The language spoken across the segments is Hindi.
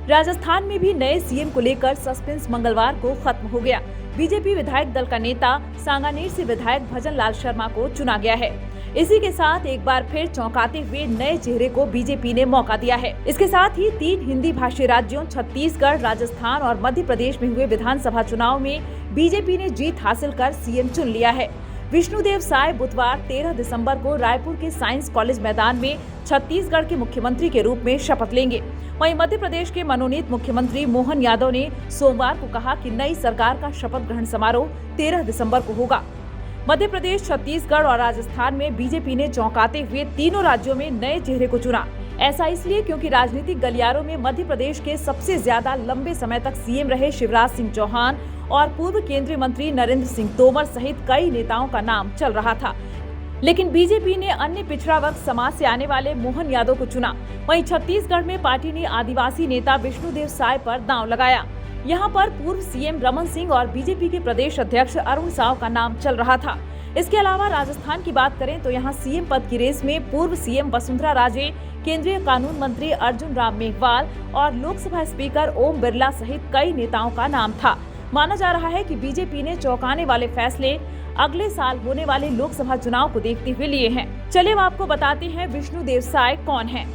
राजस्थान में भी नए सीएम को लेकर सस्पेंस मंगलवार को खत्म हो गया। बीजेपी विधायक दल का नेता सांगानेर से विधायक भजन लाल शर्मा को चुना गया है। इसी के साथ एक बार फिर चौंकाते हुए नए चेहरे को बीजेपी ने मौका दिया है। इसके साथ ही 3 हिंदी भाषी राज्यों छत्तीसगढ़, राजस्थान और मध्य प्रदेश में हुए विधानसभा चुनाव में बीजेपी ने जीत हासिल कर सीएम चुन लिया है। विष्णुदेव साय बुधवार 13 दिसंबर को रायपुर के साइंस कॉलेज मैदान में छत्तीसगढ़ के मुख्यमंत्री के रूप में शपथ लेंगे। वहीं मध्य प्रदेश के मनोनीत मुख्यमंत्री मोहन यादव ने सोमवार को कहा कि नई सरकार का शपथ ग्रहण समारोह 13 दिसंबर को होगा। मध्य प्रदेश, छत्तीसगढ़ और राजस्थान में बीजेपी ने चौंकाते हुए तीनों राज्यों में नए चेहरे को चुना। ऐसा इसलिए क्योंकि राजनीतिक गलियारों में मध्य प्रदेश के सबसे ज्यादा लंबे समय तक सीएम रहे शिवराज सिंह चौहान और पूर्व केंद्रीय मंत्री नरेंद्र सिंह तोमर सहित कई नेताओं का नाम चल रहा था। लेकिन बीजेपी ने अन्य पिछड़ा वर्ग समाज से आने वाले मोहन यादव को चुना। वहीं छत्तीसगढ़ में पार्टी ने आदिवासी नेता विष्णुदेव साय पर दांव लगाया। यहां पर पूर्व सीएम रमन सिंह और बीजेपी के प्रदेश अध्यक्ष अरुण साव का नाम चल रहा था। इसके अलावा राजस्थान की बात करें तो यहां सीएम पद की रेस में पूर्व सीएम वसुंधरा राजे, केंद्रीय कानून मंत्री अर्जुन राम मेघवाल और लोकसभा स्पीकर ओम बिरला सहित कई नेताओं का नाम था। माना जा रहा है कि बीजेपी ने चौंकाने वाले फैसले अगले साल होने वाले लोकसभा चुनाव को देखते हुए लिए हैं। चलिए हम आपको बताते हैं विष्णुदेव साय कौन हैं।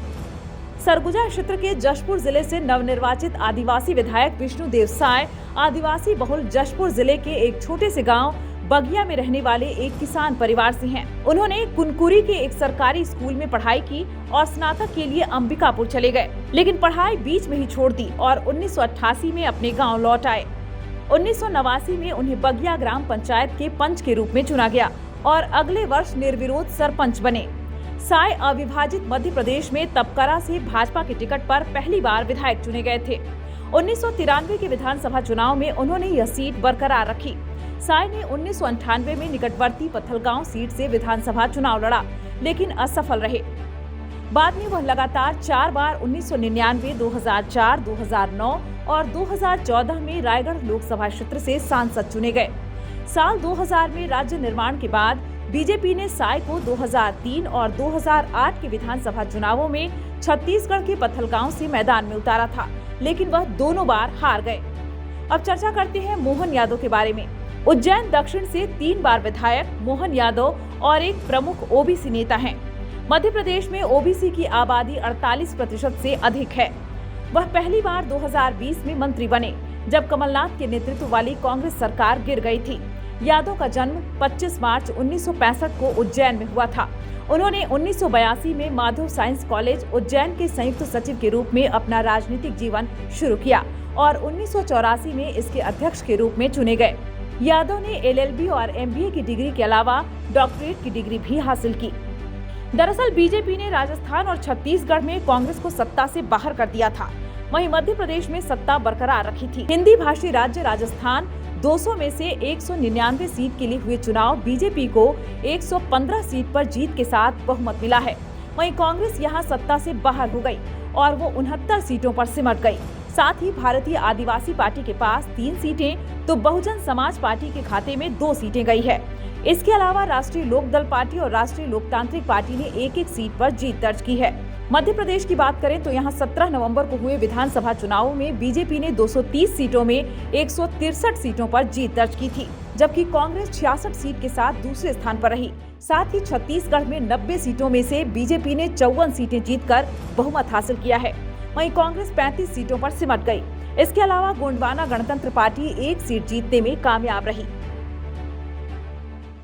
सरगुजा क्षेत्र के जशपुर जिले से नवनिर्वाचित आदिवासी विधायक विष्णुदेव साय आदिवासी बहुल जशपुर जिले के एक छोटे से गांव बगिया में रहने वाले एक किसान परिवार से हैं। उन्होंने कुनकुरी के एक सरकारी स्कूल में पढ़ाई की और स्नातक के लिए अंबिकापुर चले गए, लेकिन पढ़ाई बीच में ही छोड़ दी और 1988 में अपने गाँव लौट आए। 1989 में उन्हें बगिया ग्राम पंचायत के पंच के रूप में चुना गया और अगले वर्ष निर्विरोध सरपंच बने। साय अविभाजित मध्य प्रदेश में तपकरा से भाजपा के टिकट पर पहली बार विधायक चुने गए थे। 1993 के विधानसभा चुनाव में उन्होंने यह सीट बरकरार रखी। साय ने 1998 में निकटवर्ती पत्थलगांव सीट से विधानसभा चुनाव लड़ा, लेकिन असफल रहे। बाद में वह लगातार 4 बार 1999, 2004, 2009 और 2014 में रायगढ़ लोकसभा क्षेत्र से सांसद चुने गए। साल 2000 में राज्य निर्माण के बाद बीजेपी ने साय को 2003 और 2008 के विधानसभा चुनावों में छत्तीसगढ़ के पत्थलगांव से मैदान में उतारा था, लेकिन वह दोनों बार हार गए। अब चर्चा करते हैं मोहन यादव के बारे में। उज्जैन दक्षिण से 3 बार विधायक मोहन यादव और एक प्रमुख ओबीसी नेता हैं। मध्य प्रदेश में ओबीसी की आबादी 48% से अधिक है। वह पहली बार 2020 में मंत्री बने, जब कमलनाथ के नेतृत्व वाली कांग्रेस सरकार गिर गई थी। यादव का जन्म 25 मार्च 1965 को उज्जैन में हुआ था। उन्होंने 1982 में माधव साइंस कॉलेज उज्जैन के संयुक्त सचिव के रूप में अपना राजनीतिक जीवन शुरू किया और 1984 में इसके अध्यक्ष के रूप में चुने गए। यादव ने LLB और MBA की डिग्री के अलावा डॉक्टरेट की डिग्री भी हासिल की। दरअसल बीजेपी ने राजस्थान और छत्तीसगढ़ में कांग्रेस को सत्ता से बाहर कर दिया था। वहीं मध्य प्रदेश में सत्ता बरकरार रखी थी। हिंदी भाषी राज्य राजस्थान 200 में से 199 सीट के लिए हुए चुनाव बीजेपी को 115 सीट पर जीत के साथ बहुमत मिला है। वहीं कांग्रेस यहां सत्ता से बाहर हो गई और वो 69 सीटों पर सिमट गई। साथ ही भारतीय आदिवासी पार्टी के पास 3 सीटें तो बहुजन समाज पार्टी के खाते में 2 सीटें गई है। इसके अलावा राष्ट्रीय लोकदल पार्टी और राष्ट्रीय लोकतांत्रिक पार्टी ने एक-एक सीट पर जीत दर्ज की है। मध्य प्रदेश की बात करें तो यहां 17 नवंबर को हुए विधानसभा चुनावों में बीजेपी ने 230 सीटों में 163 सीटों पर जीत दर्ज की थी, जबकि कांग्रेस 66 सीट के साथ दूसरे स्थान पर रही। साथ ही छत्तीसगढ़ में 90 सीटों में से बीजेपी ने 54 सीटें जीतकर बहुमत हासिल किया है। वहीं कांग्रेस 35 सीटों पर सिमट गई। इसके अलावा गोंडवाना गणतंत्र पार्टी 1 सीट जीतने में कामयाब रही।